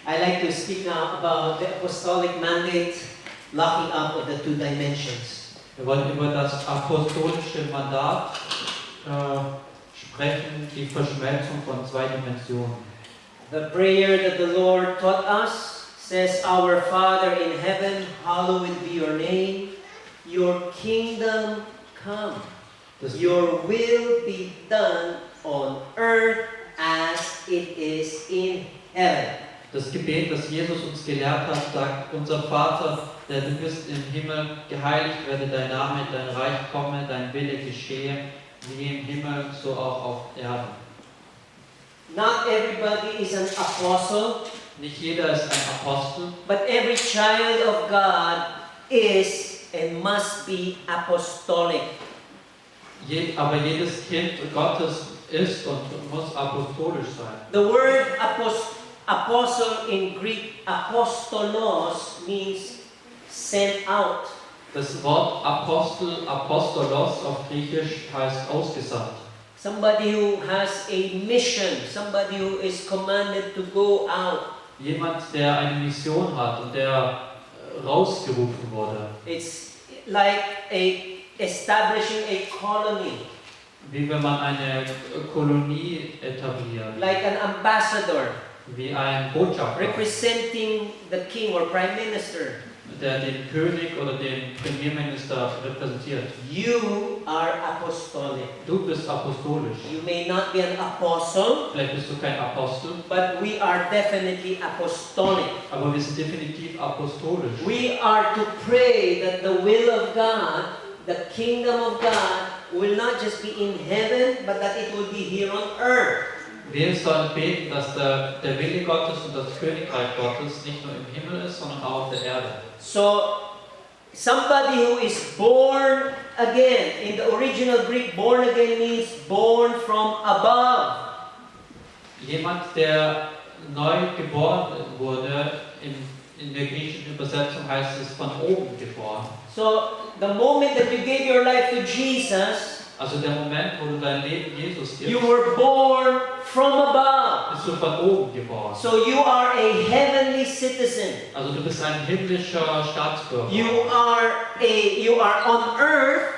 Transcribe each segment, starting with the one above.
I like to speak now about the apostolic mandate, locking up of the two dimensions. Wir wollen über das apostolische Mandat sprechen, die Verschmelzung von zwei Dimensionen. The prayer that the Lord taught us says, Our Father in heaven, hallowed be your name. Your kingdom come. Your will be done on earth as it is in heaven. Das Gebet, das Jesus uns gelehrt hat, sagt, unser Vater, der du bist im Himmel, geheiligt werde dein Name, dein Reich komme, dein Wille geschehe, wie im Himmel, so auch auf Erden. Not everybody is an apostle. Nicht jeder ist ein Apostel, But every child of God is and must be apostolic. aber jedes Kind Gottes ist und muss apostolisch sein. The word apostle in Greek, apostolos, means sent out. Das Wort Apostel, Apostolos auf Griechisch heißt ausgesandt. Somebody who has a mission, somebody who is commanded to go out. Jemand, der eine Mission hat und der rausgerufen wurde. It's like establishing a colony, Wie wenn man eine Kolonie etabliert. like an ambassador Wie ein Botschafter, representing the king or prime minister. der den König oder den Premierminister repräsentiert. You are apostolic. Du bist apostolisch. You may not be an apostle, Vielleicht bist du kein Apostel, but we are definitely apostolic. aber wir sind definitiv apostolisch. We are to pray that the will of God, the kingdom of God, will not just be in heaven, but that it will be here on earth. Wir sollen beten, dass der Wille Gottes und das Königreich Gottes nicht nur im Himmel ist, sondern auch auf der Erde. So, somebody who is born again, in the original Greek, born again means born from above. Jemand, der neu geboren wurde, in der griechischen Übersetzung heißt es von oben geboren. So, the moment that you gave your life to Jesus, Also der Moment, wo du dein Leben Jesus you gibst, were born from above. bist du von oben geboren. So you are a heavenly citizen. Also du bist ein himmlischer Staatsbürger. You are on earth,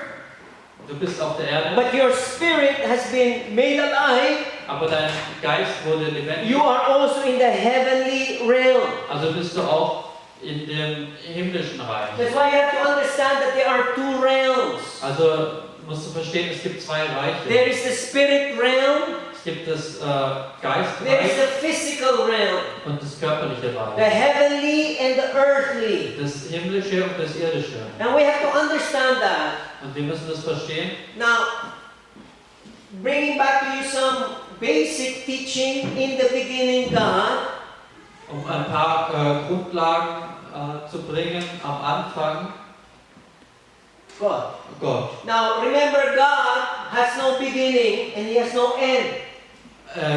Du bist auf der Erde, but your spirit has been made alive. aber dein Geist wurde lebendig. You are also in the heavenly realm. Also bist du auch in dem himmlischen Reich. That's why you have to understand that there are two realms. Also musst du verstehen, es gibt zwei There Reiche. is the spirit realm, Es gibt das there is Geistreich the physical realm, und das körperliche the Reich. heavenly and the earthly. Das himmlische und das irdische. And we have to understand that. Und wir müssen das verstehen. Now, bringing back to you some basic teaching in the beginning, God. Um ein paar Grundlagen zu bringen am Anfang. God. Gott. Now, remember, God has no beginning and He has no end.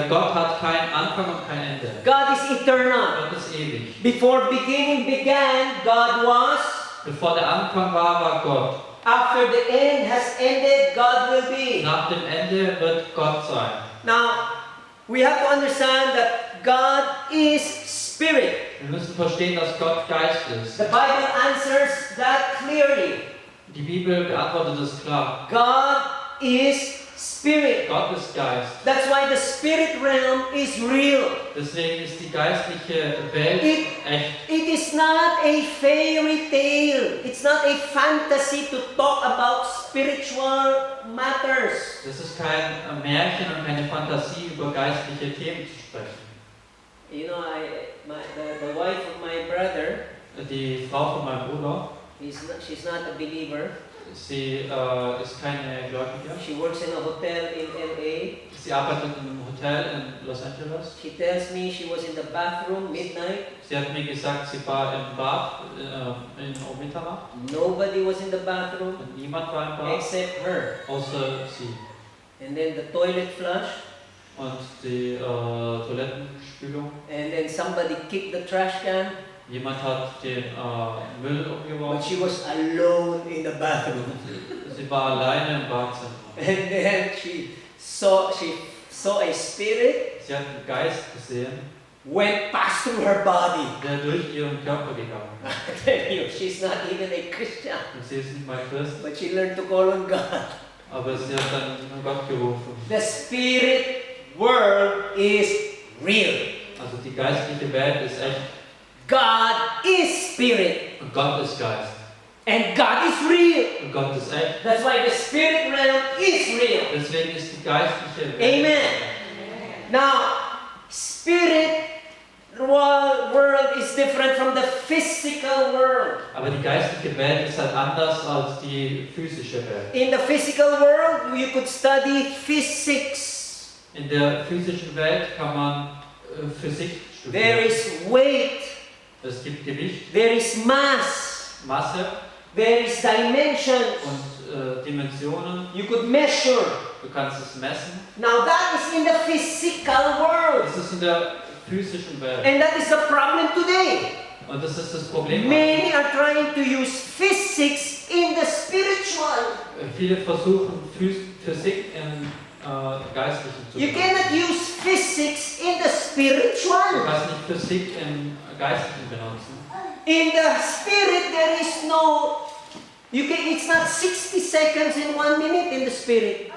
Gott hat keinen Anfang und kein Ende. God is eternal. Gott ist ewig. Before beginning began, God was. Bevor der Anfang war Gott. After the end has ended, God will be. Nach dem Ende wird Gott sein. Now, we have to understand that God is spirit. Wir müssen verstehen, dass Gott Geist ist. The Bible answers that clearly. Die Bibel beantwortet es klar. God is spirit. Gott ist Geist. That's why the spirit realm is real. Deswegen ist die geistliche Welt echt. It is not a fairy tale. It's not a fantasy to talk about spiritual matters. Das ist kein Märchen und keine Fantasie, über geistliche Themen zu sprechen. You know, the wife of my brother, Die Frau von meinem Bruder, she's not a believer. sie ist keine Gläubige. She works in a hotel in LA. Sie arbeitet in einem Hotel in Los Angeles. She tells me she was in the bathroom midnight. Sie hat mir gesagt, sie war im Bad um Mitternacht. Nobody was in the bathroom Und niemand war im Bad, except her. außer sie. And then the toilet flush. Und die Toilettenspülung. And then somebody kicked the trash can. Jemand hat den Müll But umgeworfen. she was alone in the bathroom. Sie war alleine im Badezimmer. And then she saw a spirit Sie hat einen Geist gesehen, went past through her body. der durch ihren Körper gegangen ist. I tell you, she's not even a Christian, Und sie ist nicht mal Christ, but she learned to call on God. aber sie hat dann an Gott gerufen. The spirit world is real. Also die geistliche Welt ist echt God is spirit, und Gott ist Geist. and God is real. Und Gott ist echt. That's why the spirit realm is real. Deswegen ist die geistliche Welt. Amen. Now, spirit world is different from the physical world. Aber die geistliche Welt ist halt anders als die physische Welt. In the physical world, you could study physics. In der physischen Welt kann man Physik There studieren. is weight. Es gibt Gewicht, There is mass. Masse There is dimensions. und Dimensionen. You could measure. Du kannst es messen. Now that is in the physical world. Das ist in der physischen Welt. And that is the problem today. Und das ist das Problem. Many are trying to use physics in the spiritual. Viele versuchen Physik im Geistlichen zu You machen. cannot use physics in the Du spiritual. kannst nicht Physik im Geistlichen benutzen. In the spirit, there is no. It's not 60 seconds in 1 minute in the spirit.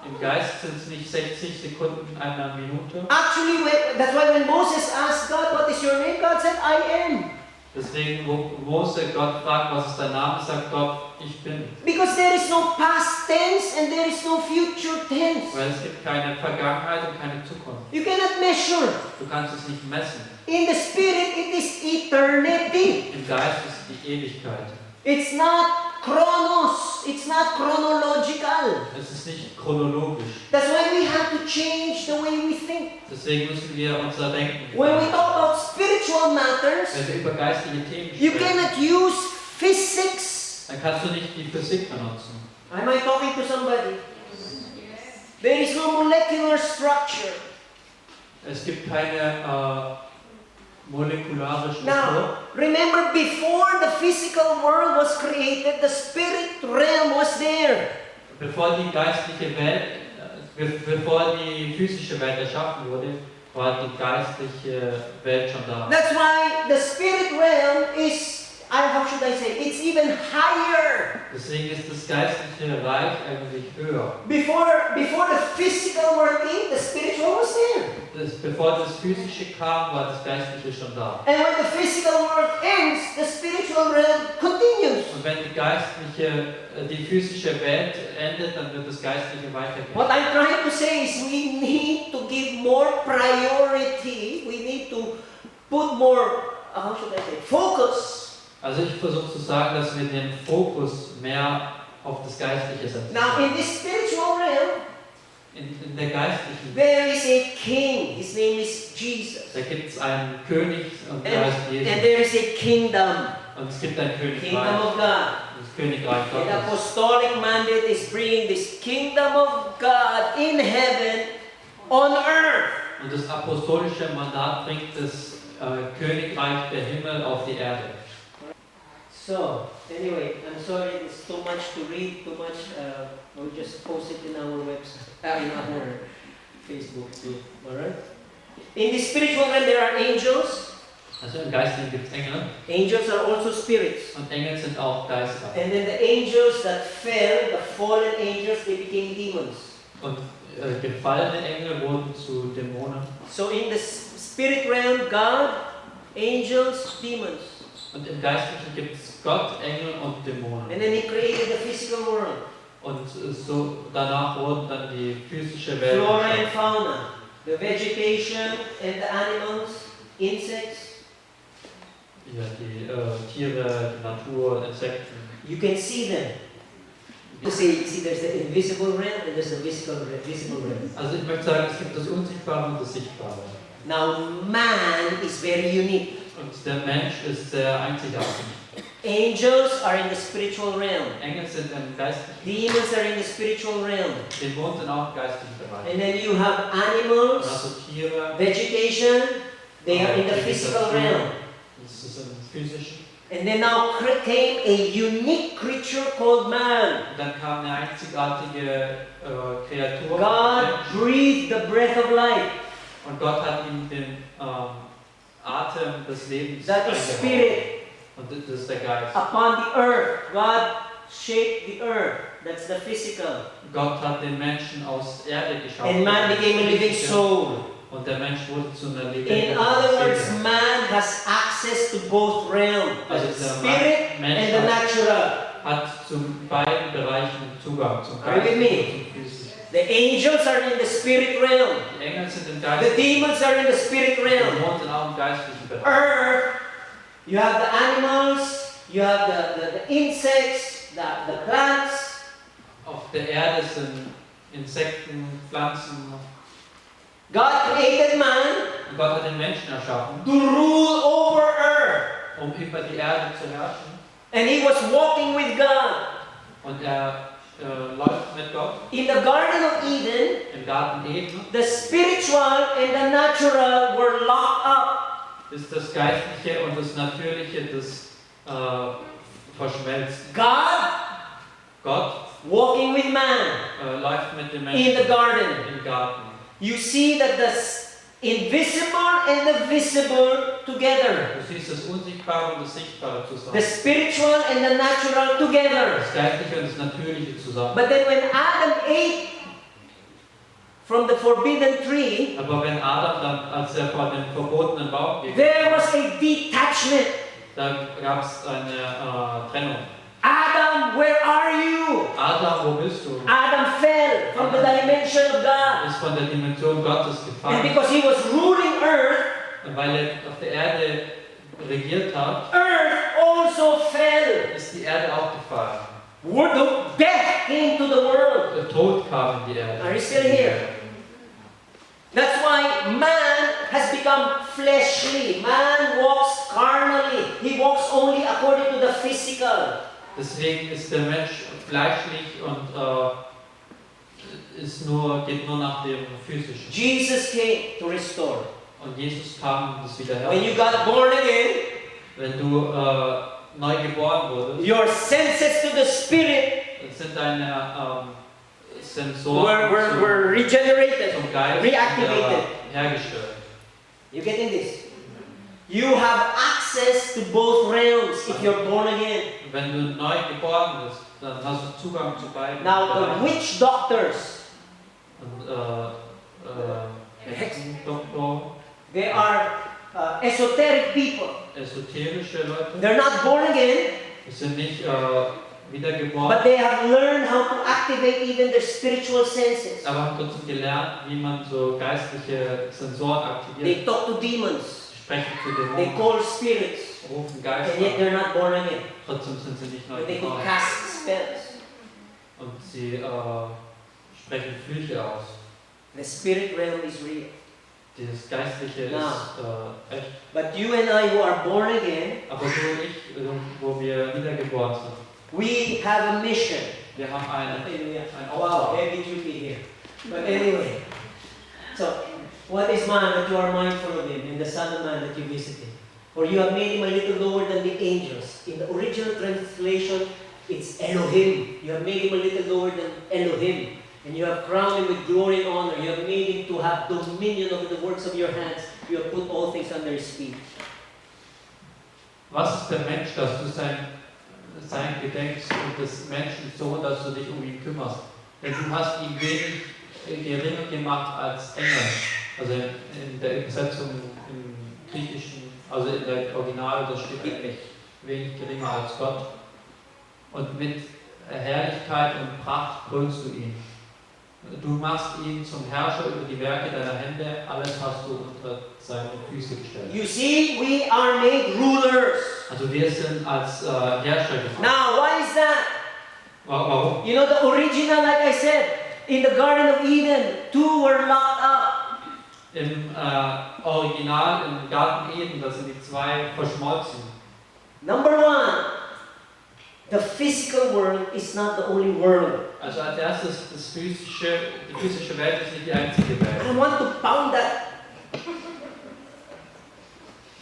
Im Geist sind es nicht 60 Sekunden in einer Minute. Actually, that's why when Moses asked God, "What is your name?" God said, "I am." Deswegen, wo Mose Gott fragt, was ist dein Name, sagt Gott, ich bin. Because there is no past tense and there is no future tense. Weil es gibt keine Vergangenheit und keine Zukunft. You cannot measure. Du kannst es nicht messen. In the spirit, it is eternity. Im Geist ist es die Ewigkeit. It's not chronos. It's not chronological. Es ist nicht chronologisch. That's why we have to change the way we think. Deswegen müssen wir unser Denken When we verändern. talk about spiritual matters, Wenn wir über geistige Themen you sprechen, cannot use physics. dann kannst du nicht die Physik benutzen. Am I talking to somebody? There is no molecular structure. Es gibt keine molekulare Struktur. Now, remember, before the physical world was created, the spirit realm was there. Bevor die geistliche Welt, bevor die physische Welt erschaffen wurde, war die geistliche Welt schon da. That's why the spirit realm is, how should I say, it's even higher. Deswegen ist das geistliche Reich eigentlich höher. Before the physical world came, the spiritual was there. Bevor das physische kam, war das geistliche schon da. And when the physical world ends, the spiritual realm continues. Und wenn die physische Welt endet, dann wird das geistliche weitergehen. What I'm trying to say is we need to give more priority. We need to put more, how should I say, focus. Also ich versuche zu sagen, dass wir den Fokus mehr auf das Geistliche setzen. Now in this spiritual realm, In der geistlichen there is a king. His name is Jesus. Da gibt es einen König und der heißt And Jesus. there is a kingdom. Und es gibt ein Kingdom Königreich, of God. das Königreich The Gottes. apostolic mandate is bringing this kingdom of God in heaven on earth. Und das apostolische Mandat bringt das Königreich der Himmel auf die Erde. So, anyway, I'm sorry, it's too much to read, too much. We'll just post it in our website, in our Facebook too. Alright? In the spiritual realm, there are angels. Also im Geistlichen gibt es Engel Angels are also spirits. und Engel sind auch Geister. And then the angels that fell, the fallen angels, they became demons. Und gefallene Engel wurden zu Dämonen. So in the spirit realm, God, angels, demons. Und im Geistlichen gibt es Gott, Engel und Dämonen. And then He created the physical world. Und so danach wurden dann die physische Welt Flora and geschaffen. fauna, the vegetation and the animals, insects. Ja, die Tiere, die Natur, Insekten. You can see them. You see, there's the invisible realm and there's the visible realm. Also ich möchte sagen, es gibt das Unsichtbare und das Sichtbare. Now, man is very unique. Und der Mensch ist sehr einzigartig. Angels are in the spiritual realm. Engel sind im geistlichen, Demons are in the spiritual realm. Dämonen sind auch im geistlichen Bereich. And then you have Und animals, also Tiere, vegetation, they are in the physical realm. das ist im physischen. And then now came a unique creature called man. Und dann kam eine einzigartige Kreatur. God breathed the breath of life. Und Gott hat ihm Atem des Lebens that the eingehauen. Spirit Und das ist der Geist. upon the earth. God shaped the earth. That's the physical. Gott hat den Menschen aus Erde geschaffen. And man became a living soul. Und der Mensch wurde zu einer In lebendigen other words, Seele. man has access to both realms, Also the der spirit Mensch and the natural. hat zu beiden Bereichen Zugang, zum Are you with Geist me? und zum Physischen. The angels are in the spirit realm. Die Engel sind im The Geist. demons are in the spirit Die realm. Dämonen sind auch im geistlichen Bereich. Earth, you have the animals, you have the insects, the plants. Auf der Erde sind Insekten, Pflanzen. God created man Und Gott hat den Menschen erschaffen, to rule over earth. um über die Erde zu herrschen. And he was walking with God. Und er läuft mit Gott In the Garden of Eden, im Garten Eden. the spiritual and the natural were locked up. Ist das Geistliche und das Natürliche, das verschmelzt. Gott Walking with man läuft mit dem in Menschen the garden. im Garten. You see that the invisible and the visible together. Du siehst das Unsichtbare und das Sichtbare The zusammen. spiritual and the natural together. Das Geistliche und das Natürliche zusammen. But then when Adam ate from the forbidden tree, Aber wenn Adam dann, als er vor dem verbotenen Baum ging, there was a detachment. da gab es eine Trennung. Adam, where are you? Adam, wo bist du? Adam fell from the dimension of God. Ist von der Dimension Gottes And gefallen. because he was ruling earth, Und weil er auf der Erde regiert hat, earth also fell. ist die Erde auch gefallen. Death came to the world. Der Tod kam in die Erde. Are you still here? That's why man has become fleshly. Man walks carnally. He walks only according to the physical. Deswegen ist der Mensch fleischlich und geht nur nach dem Physischen. Jesus came to restore. Und Jesus kam, um das wieder When you herzustellen. got born again, Wenn du neu geboren wurdest, your senses to the Spirit dann sind deine Sensoren were regenerated, zum Geist reactivated. hergestellt. You getting this? You have access to both realms if you're born again. Wenn du neu geboren bist, dann hast du Zugang zu beiden. Now, the Bereichen. witch doctors, Und Hexendoktor, they are esoteric people. esoterische Leute, They're not born again, die sind nicht wiedergeboren, but they have learned how to activate even their spiritual senses. aber haben trotzdem gelernt, wie man so geistliche Sensoren aktiviert. They talk to demons, Sie sprechen zu they Dämonen, call spirits, rufen and yet Geister, they're not born again. trotzdem sind sie nicht neu But they could geboren. cast spells. Und sie sprechen Flüche aus. The spirit realm is real. Das Geistliche Ja. ist echt. But you and I who are born again, Aber du und ich, wo wir wiedergeboren sind, we have a mission. wir haben ein Wow, Auftrag. heavy duty here. But anyway, so what is man that you are mindful of him, and the Son of Man that you visit him? For you have made him a little lower than the angels. In the original translation, it's Elohim. You have made him a little lower than Elohim. And you have crowned him with glory and honor. You have made him to have dominion over the works of your hands. You have put all things under his feet. Was ist der Mensch, dass du sein gedenkst und des Menschen so, dass du dich um ihn kümmerst? Denn du hast ihn wenig geringer gemacht als Engel. Also in der Übersetzung im Griechischen, also in der Original, das steht eigentlich wenig geringer als Gott. Und mit Herrlichkeit und Pracht krönst du ihn. Du machst ihn zum Herrscher über die Werke deiner Hände, alles hast du unter seine Füße gestellt. You see, we are made rulers. Also wir sind als Herrscher gefallen. Now, why is that? Warum? You know, the original, like I said, in the Garden of Eden, two were locked up. Im Original, im Garten Eden, da sind die zwei verschmolzen. Number one, the physical world is not the only world. Also als erstes, die physische Welt ist nicht die einzige Welt. I want to pound that.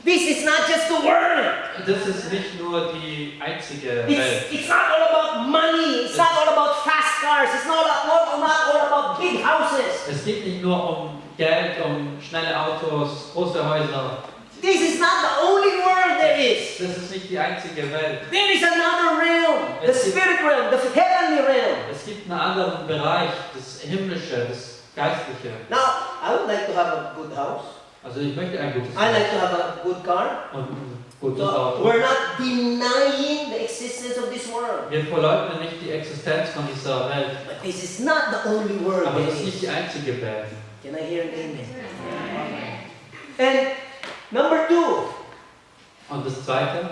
This is not just the world. Das ist nicht nur die einzige Welt. It's not all about money. It's not all about fast cars. It's not all about big houses. Es geht nicht nur um Geld, um schnelle Autos, große Häuser. This is not the only world there is. Das ist nicht die einzige Welt. There is another realm, the spirit realm, the heavenly realm. Es gibt einen anderen Bereich, das Himmlische, das Geistliche. Now, I would like to have a good house. Also ich möchte ein gutes I like Haus to have a good car. und ein gutes So Auto. we're not denying the existence of this world. Wir verleugnen nicht die Existenz von dieser Welt, But this is not the only world aber there das ist nicht is. die einzige Welt. Can I hear an amen? And number 2, Und das Zweite,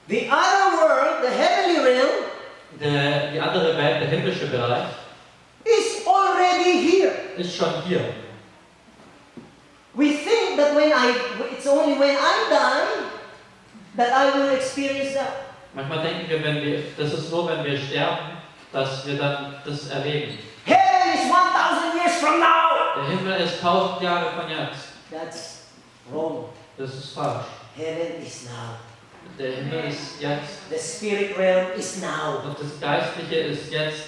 the other world, the heavenly realm, die andere Welt, der himmlische Bereich, is already here. ist schon hier. We think that it's only when I die that I will experience that. Manchmal denken wir, das ist nur, wenn wir sterben, dass wir dann das erleben. Heaven is 1000 years from now. Der Himmel ist 1000 Jahre von jetzt. That's wrong. Das ist falsch. Heaven is now. Der Himmel ist jetzt The spirit realm is now. und das Geistliche ist jetzt.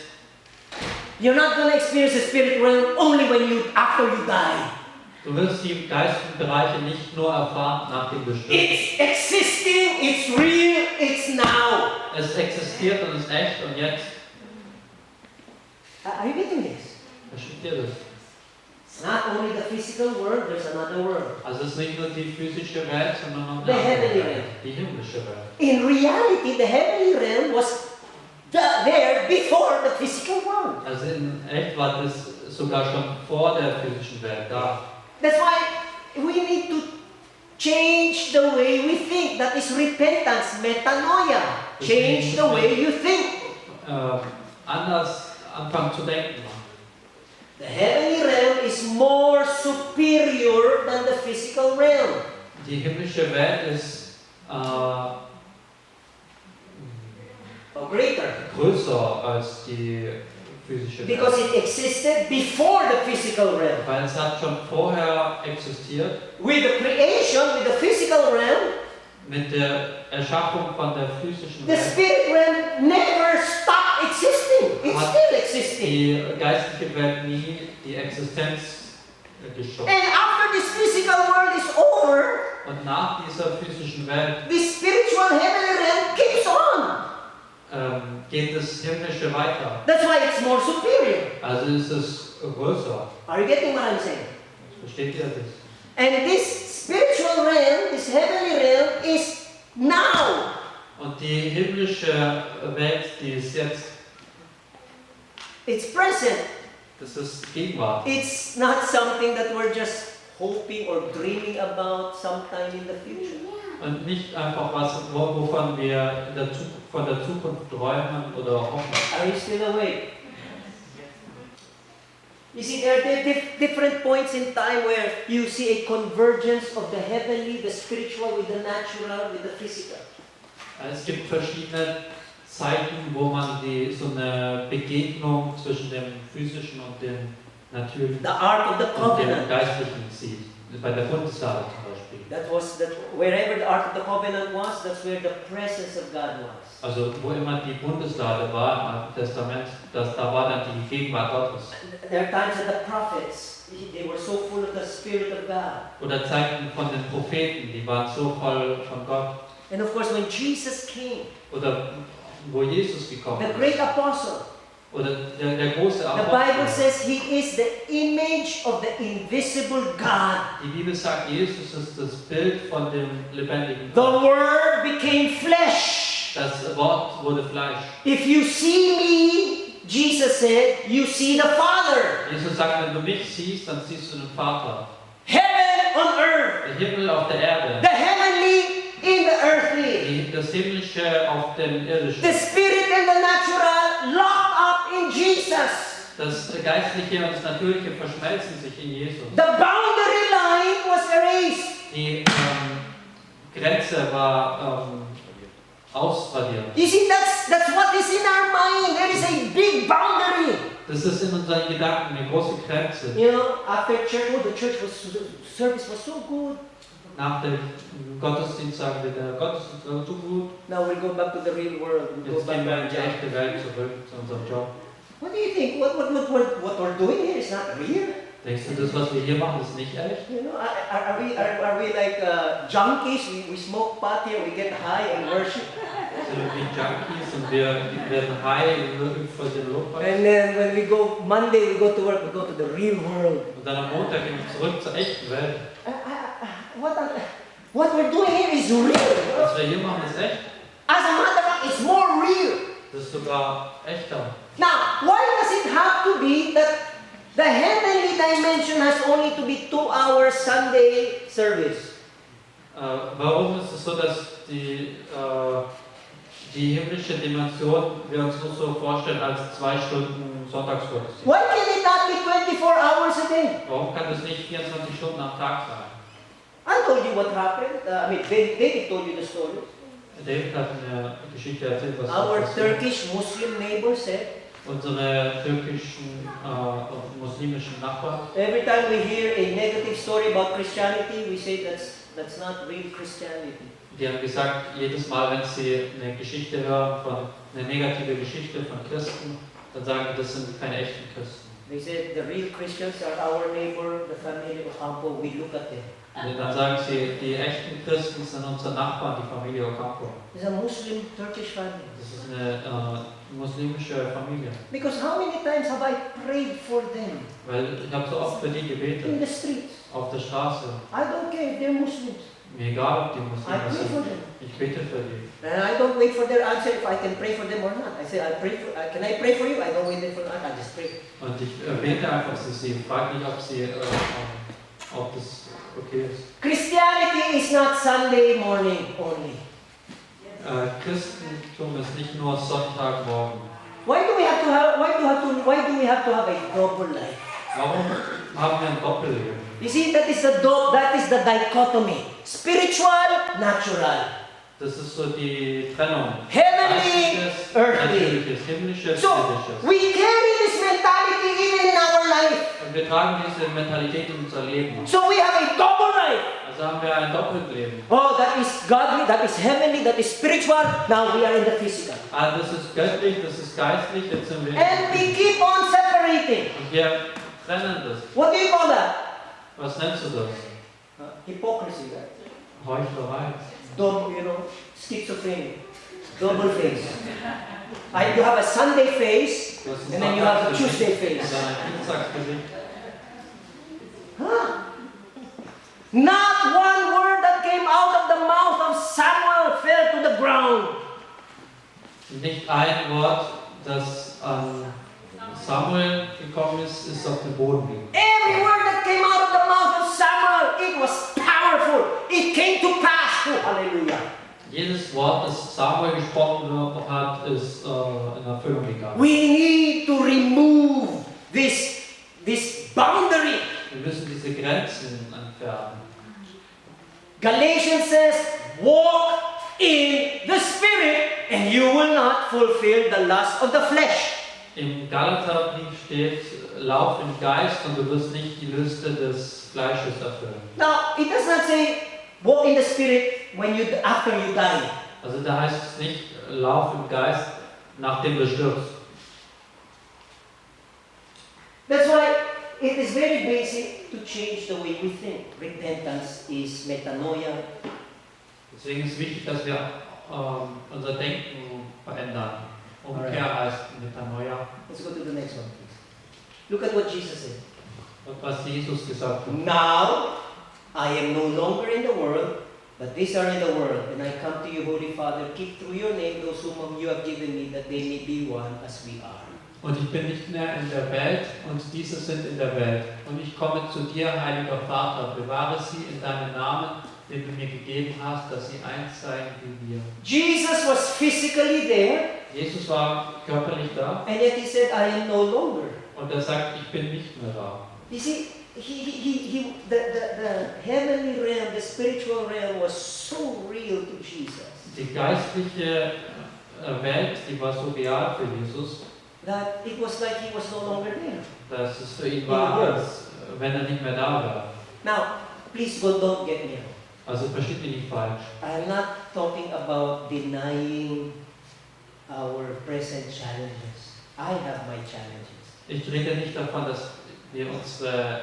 You're not going to experience the spirit realm only after you die. Du wirst die geistigen Bereiche nicht nur erfahren, nachdem du stirbst. It's existing, it's real, it's now. Es existiert und ist echt und jetzt. Are you getting this? Versteht ihr das? It's not only the physical world, there's another world. Also es ist nicht nur die physische Welt, sondern noch The eine andere heavenly Welt, realm. die himmlische Welt. In reality, the heavenly realm was there before the physical world. Also in echt war das sogar schon vor der physischen Welt da. That's why we need to change the way we think. That is repentance, metanoia. Change the way you think. Anders anfangen zu denken. The heavenly realm is more superior than the physical realm. Die himmlische Welt ist Or greater. größer als die physische Welt. Because it existed before the physical realm. Weil es hat schon vorher existiert. With the creation, with the physical realm, Mit der Erschaffung von der physischen the Welt. spirit realm never stopped existing. It's Hat still existing. die geistliche Welt nie die Existenz geschaffen. And after this physical world is over, Und nach dieser physischen Welt the spiritual heavenly realm keeps on. geht das Himmlische weiter. That's why it's more superior. Also ist es größer. Are you getting what I'm saying? Versteht ihr das? And this spiritual realm, this heavenly realm, is now. Und die himmlische Welt, die ist jetzt, It's present. das ist Gegenwart. It's not something that we're just hoping or dreaming about sometime in the future. Und nicht einfach was, wovon wir von der Zukunft träumen oder hoffen. Are you still awake? You see, there are different points in time where you see a convergence of the heavenly, the spiritual with the natural, with the physical. Es gibt verschiedene Zeiten, wo man so eine Begegnung zwischen dem physischen und dem natürlichen The Ark of the und dem Covenant. geistlichen sieht. Bei der Bundeslade zum Beispiel. Wherever the Ark of the Covenant was, that's where the presence of God was. Also wo immer die Bundeslade war im Alten Testament, da war dann die Gegenwart Gottes. There are times that the prophets, they were so full of the Spirit of God. Oder Zeiten von den Propheten, die waren so voll von Gott. And of course, when Jesus came, Oder wo Jesus gekommen the ist. great apostle, Oder der große the Bible Apostel. says he is the image of the invisible God. Die Bibel sagt, Jesus ist das Bild von dem lebendigen The Gott. Word became flesh. Das Wort wurde Fleisch. If you see me, Jesus said, you see the Father. Jesus sagt, wenn du mich siehst, dann siehst du den Vater. Heaven on earth. Der Himmel auf der Erde. The heavenly in the earthly. Das Himmlische auf dem Irdischen. The spirit and the natural locked up in Jesus. Das Geistliche und das Natürliche verschmelzen sich in Jesus. The boundary line was erased. Die Grenze war ausradiert. You see, that's what is in our mind. There is a big boundary. Das ist in unseren Gedanken eine große Grenze. You know, after church, the service was so good. Nach dem Gottesdienst sagen wir, der Gottesdienst war so gut. Now we'll go back to the real world. We'll go Jetzt back gehen to wir our in die job. echte Welt zurück, zu unserem Job. What do you think? What we're doing here is not real. Denkst du, das, was wir hier machen, ist nicht echt? You know, are we like junkies? We smoke pot here, we get high and worship. Sind wir wie Junkies und wir werden high vor dem Lobpreis? And then when we go Monday, we go to work, we go to the real world. Und dann am Montag gehen wir zurück zur echten Welt. What we're doing here is real. Was wir hier machen, ist echt. As a matter of fact, it's more real. Das ist sogar echter. Now, why does it have to be that the heavenly dimension has only to be 2 hours Sunday service? Warum ist es so, dass die himmlische Dimension wir uns nur so vorstellen als 2 Stunden Sonntagsgottesdienst? Why can it not be 24 hours a day? Warum kann das nicht 24 Stunden am Tag sein? I told you what happened. David told you the story. David hat eine Geschichte erzählt, was Our passiert. Turkish Muslim neighbor said, Unsere türkischen muslimischen Nachbarn, every time we hear a negative story about Christianity, we say that's not real Christianity. die haben gesagt, jedes Mal, wenn sie eine Geschichte hören, eine negative Geschichte von Christen, dann sagen die, das sind keine echten Christen. They said the real Christians are our neighbor, the family of Ocampo. We look at them. Und dann sagen sie, die echten Christen sind unsere Nachbarn, die Familie Ocampo. It's a Muslim Turkish family. Das ist eine muslimische Familie. Because how many times have I prayed for them Weil ich habe so oft für die in gebetet, the streets? auf der Straße. I don't care if they're Muslims. Mir egal, ob die I Muslime pray for sind. them. Ich bete für die. And I don't wait for their answer if I can pray for them or not. I say, can I pray for you? I don't wait for an answer. I just pray. Und ich bete einfach für sie. Frage nicht, ob das okay ist. Christianity is not Sunday morning only. Christentum ist nicht nur Sonntagmorgen. Why do we have to have a double life? Warum haben wir ein Doppelleben? You see, that is the dichotomy. Spiritual, natural. Das ist so die Trennung. Heavenly, Geistliches, earthly. Natürliches, Himmlisches, So, Irdisches. we carry this mentality even in our life. Und wir tragen diese Mentalität in unser Leben. So we have a double life. Also haben wir ein Doppelleben. Oh, that is godly, that is heavenly, that is spiritual. Now we are in the physical. Das ist göttlich, das ist geistlich, jetzt sind wir. And we keep on separating. Und wir trennen das. What do you call that? Was nennst du das? Hypocrisy, right? Heuchelei. Double, schizophrenia. Double face. You have a Sunday face, Das ist and then you have a Tuesday face. Das ist ein Dienstagsgesicht. Huh? Not one word that came out of the mouth of Samuel fell to the ground. Nicht ein Wort, das an Samuel gekommen ist, ist auf den Boden gegangen. Every word that came out of the mouth of Samuel, it was powerful. It came to pass. Oh, hallelujah. Jedes Wort, das Samuel gesprochen hat, ist in Erfüllung gegangen. We need to remove this boundary. Wir müssen diese Grenzen entfernen. Galatians says, walk in the Spirit and you will not fulfill the lust of the flesh. Im Galaterbrief steht, lauf im Geist und du wirst nicht die Lüste des Fleisches erfüllen. Now, it does not say, walk in the Spirit after you die. Also da heißt es nicht, lauf im Geist, nachdem du stirbst. That's why it is very basic to change the way we think. Repentance is metanoia. Deswegen ist es wichtig, dass wir unser Denken verändern. Umkehr heißt Metanoia. Let's go to the next one, please. Look at what Jesus said. Und was Jesus gesagt hat. Now, I am no longer in the world, but these are in the world. And I come to you, Holy Father, keep through your name those whom you have given me, that they may be one as we are. Und ich bin nicht mehr in der Welt, und diese sind in der Welt. Und ich komme zu dir, heiliger Vater, bewahre sie in deinem Namen, den du mir gegeben hast, dass sie eins seien wie wir. Jesus was physically there, Jesus war körperlich da, and yet he said, I am no longer. und er sagt, ich bin nicht mehr da. You see, the heavenly realm, the spiritual realm was so real to Jesus Die geistliche Welt, die war so real für Jesus, that it was like he was no longer there. dass es für ihn war, als wenn er nicht mehr da war. Now, please don't get me wrong. Also versteht mich nicht falsch. I'm not talking about denying our present challenges. I have my challenges. Ich rede nicht davon, dass wir unsere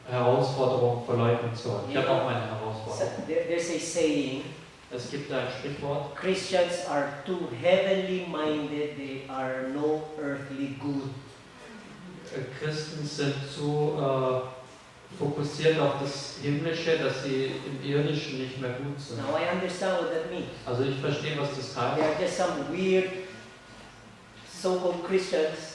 Herausforderungen verleugnen sollen. Ich habe auch meine So, Herausforderungen. there's a saying, Es gibt ein Sprichwort, Christians are too heavenly minded, they are no earthly good. Christen sind zu fokussiert auf das Himmlische, dass sie im Irdischen nicht mehr gut sind. Now I understand what that means. Also ich verstehe, was das There heißt. are just some weird so-called Christians,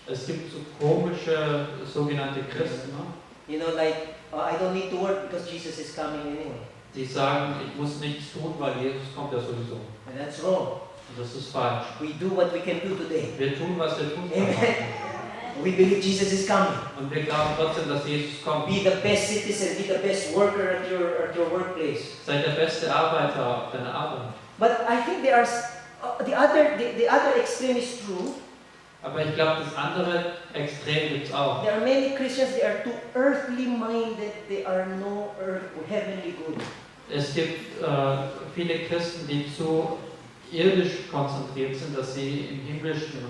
Es gibt so komische sogenannte Christen, ne? you know, like, I don't need to work because Jesus is coming anyway. Die sagen, ich muss nichts tun, weil Jesus kommt ja sowieso. And that's wrong. Und das ist falsch. We do what we can do today. Wir tun, was wir tun Amen. können. We believe Jesus is coming. Und wir glauben trotzdem, dass Jesus kommt. Be the best citizen, be the best worker at your workplace. Seid der beste Arbeiter auf deiner Arbeit. But I think there are the other extreme is true. Aber ich glaube, das andere Extrem gibt es auch. There are many Christians, they are too earthly minded, they are no heavenly good. Es gibt viele Christen, die zu irdisch konzentriert sind, dass sie im Himmlischen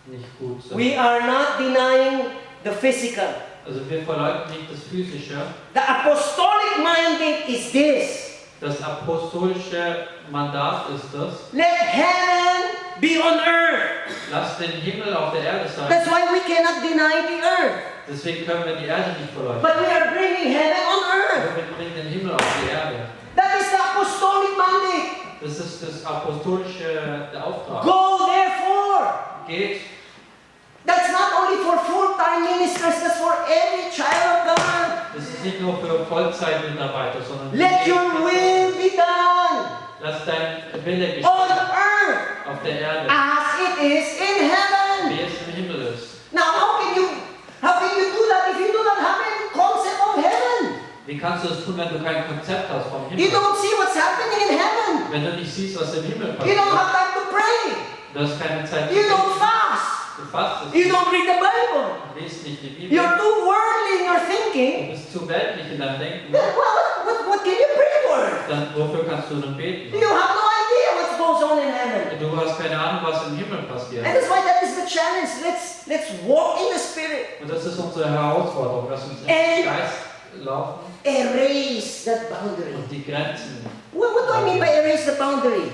nicht gut sind. We are not denying the physical. Also wir verleugnen nicht das Physische. The apostolic mandate is this. Das apostolische Mandat ist das. Let heaven be on earth. Lass den Himmel auf der Erde sein. That's why we cannot deny the earth. Deswegen können wir die Erde nicht verleugnen. But we are bringing heaven on earth. Aber wir bringen den Himmel auf die Erde. That is the apostolic mandate. Das ist das apostolische der Auftrag. Go therefore. Geht. That's not only for full-time ministers, that's for every child of God. Das ist nicht nur für Vollzeitmitarbeiter, sondern für Let jeden. your will be done Lass dein Wille geschehen on earth auf der Erde, as it is in heaven. wie es im Himmel ist. Now, how can you do that if you do not have any concept of heaven? Wie kannst du das tun, wenn du kein Konzept hast vom You Himmel? don't see what's happening in heaven. Wenn du nicht siehst, was im Himmel You don't passiert. have time to pray. Du hast keine Zeit zu You don't beten. fast. Du fastest You nicht. don't read the Bible. Du liest nicht die Bibel. You're too worldly in your Du thinking. bist zu weltlich in deinem Denken. Then what can you pray for? Dann wofür kannst du dann beten? You have no idea what goes on in heaven. Du hast keine Ahnung, was im Himmel passiert. And that's why that is the challenge. Let's walk in the Spirit. Und das ist unsere Herausforderung, dass wir uns im And- Geist laufen Erase that boundary. und die Grenzen. What do I mean by erase the boundary?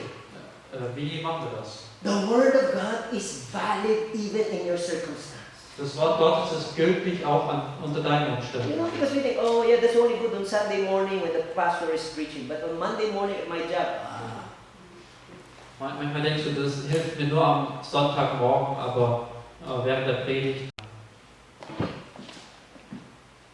Wie machen wir das? The Word of God is valid even in your circumstance. Das Wort Gottes ist gültig auch unter deinen You Umständen. know, because we think, oh yeah, that's only good on Sunday morning when the pastor is preaching. But on Monday morning at my job, Manchmal denkst du, das hilft mir nur am Sonntagmorgen, aber während der Predigt.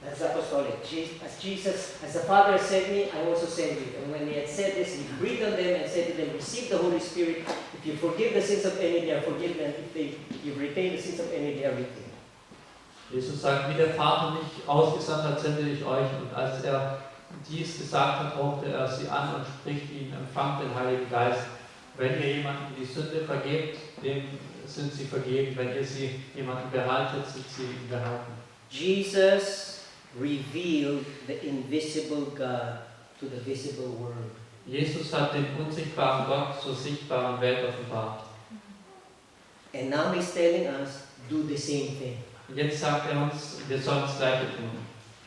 that's apostolic. As the Father sent me, I also send you. And when he had said this, he breathed on them and said to them, receive the Holy Spirit. If you forgive the sins of any, they are forgiven. If you retain the sins of any, they are retained. Jesus sagt, wie der Vater mich ausgesandt hat, sende ich euch. Und als er dies gesagt hat, hauchte er sie an und spricht ihnen, empfangt den Heiligen Geist. Wenn ihr jemandem die Sünde vergebt, dem sind sie vergeben. Wenn ihr sie jemandem behaltet, sind sie ihm behalten. Jesus revealed the invisible God to the visible world. Jesus hat den unsichtbaren Gott zur sichtbaren Welt offenbart. And now he's telling us, do the same thing. Und jetzt sagt er uns, wir sollen das Gleiche tun.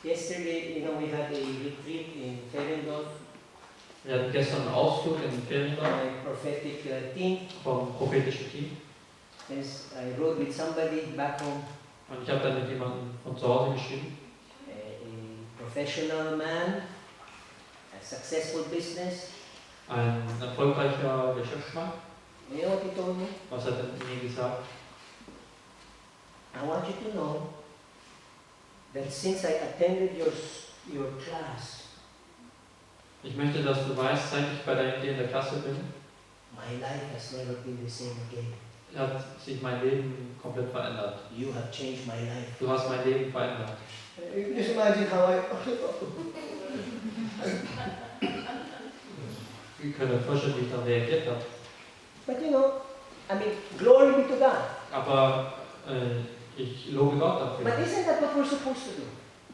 Yesterday, we had a retreat in Ferendorf, Wir hatten gestern einen Ausflug in den Ferienlauf my prophetic team. vom prophetischen Team. Yes, I rode with somebody back home, Und ich habe dann mit jemandem von zu Hause geschrieben. a professional man, a successful business. Ein erfolgreicher Geschäftsmann. You know what he told me? Was hat er mir gesagt? I want you to know that since I attended your class, Ich möchte, dass du weißt, seit ich bei dir in der Klasse bin, my life has never been the same again. hat sich mein Leben komplett verändert. You have changed my life. Du hast mein Leben verändert. Just imagine how I. Wie können wir vorstellen, wie ich dann reagiert habe. But you know, I mean, glory be to God. Aber ich lobe Gott But dafür. isn't that what we're supposed to do?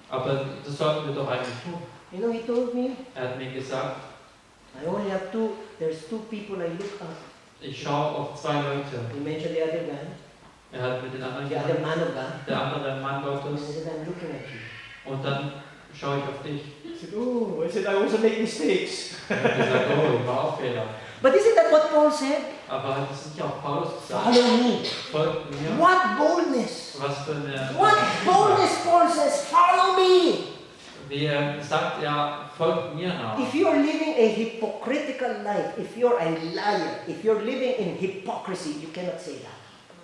Aber das sollten wir doch eigentlich tun. You know, he told me, Er hat mir gesagt, there's two people I look up. ich schaue auf zwei Leute. He mentioned the other guy. Er hat mit den anderen the other man of God. der andere Mann He Gottes. said, I'm looking at you. Und dann schaue ich auf dich. He said, oh, I said, I also make mistakes. Er hat gesagt, oh, ich war auch Fehler. But isn't that what Paul said? Aber hat es nicht auch Paulus gesagt? Follow me. Folgt mir. What boldness! Was für eine... What boldness Paul says, follow me! Wie er sagt, ja, folgt mir nach. If you are living a hypocritical life, if you're a liar, if you're living in hypocrisy, you cannot say that.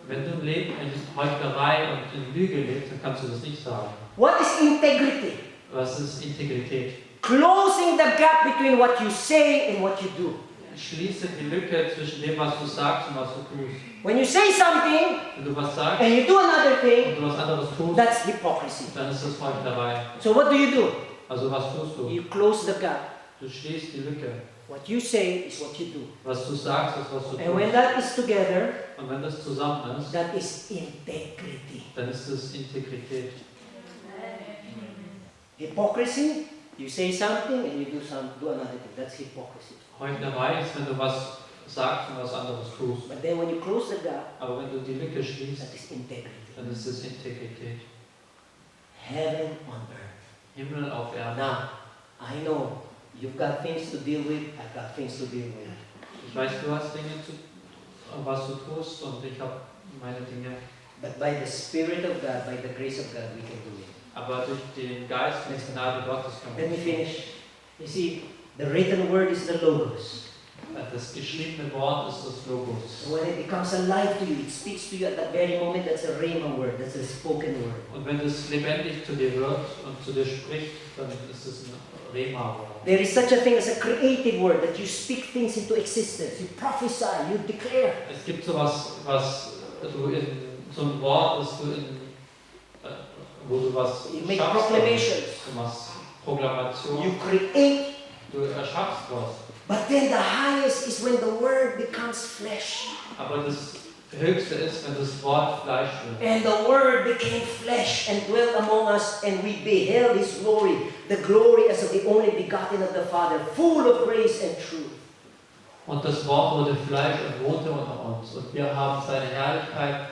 Wenn du ein Leben in Heuchelei und in Lüge lebst, dann kannst du das nicht sagen. What is integrity? Was ist Integrität? Closing the gap between what you say and what you do. Schließe die Lücke zwischen dem, was du sagst und was du tust. When you say something Wenn du was sagst and you do another und thing, du was anderes tust, that's hypocrisy. dann ist das Heuchelei. So what do? Also was tust du? You close the gap. Du schließt die Lücke. What you say is what you do. Was du sagst, ist was du And when tust. that is together, Und wenn das zusammen ist, that is integrity. dann ist es Integrität. Hypocrisy, you say something and you do another thing. That's hypocrisy. Heuchelei ist, wenn du was sagst und was anderes tust. But then when you close the gap, Aber wenn du die Lücke schließt, that is integrity. dann ist es Integrität. Heaven on earth. Himmel auf Erden. Now, I know you've got things to deal with, I've got things to deal with. Ich weiß, du hast Dinge, was du tust, und ich habe meine Dinge. But by the Spirit of God, by the grace of God, we can do it. Aber durch den Geist und die Gnade Gottes kann Let me man finish. You see, the written word is the Logos. das geschriebene Wort ist das Logos. When it becomes alive to you, it speaks to you at that very moment, that's a rhema word, that's a spoken word. Und wenn es lebendig zu dir wird und zu dir spricht, dann ist es ein Rema-Wort. There is such a thing as a creative word, that you speak things into existence, you prophesy, you declare. Es gibt sowas, was du in so ein Wort, das du wo du was You make schaffst, proclamations. du machst Proklamation, You create, du erschaffst was. but then the highest is when the word becomes flesh. Aber das Höchste ist, wenn das Wort Fleisch wird. And the word became flesh and dwelt among us, and we beheld his glory, the glory as of the only begotten of the Father, full of grace and truth. Und das Wort wurde Fleisch und wohnte unter uns. Und wir haben seine Herrlichkeit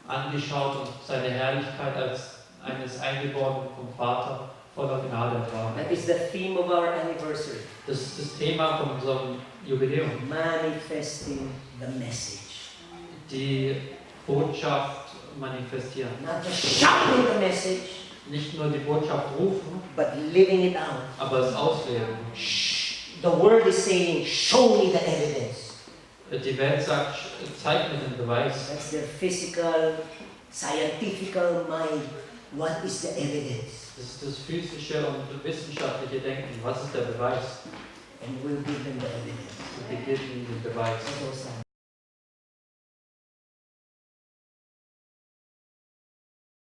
angeschaut und seine Herrlichkeit als eines Eingeborenen vom Vater voller Gnade war. That is the theme of our anniversary. Das ist das Thema von unserem Jubiläum. Manifesting the message. Die Botschaft manifestieren. Not just shouting the message, Nicht nur die Botschaft rufen, but living it out. aber es ausleben. The word is saying, show me the evidence. Die Welt sagt, zeig mir den Beweis. That's their physical, scientifical mind. What is the evidence? Das ist das physische und wissenschaftliche Denken. Was ist der Beweis? And we'll give them the evidence. Und wir geben ihnen den Beweis. That's all.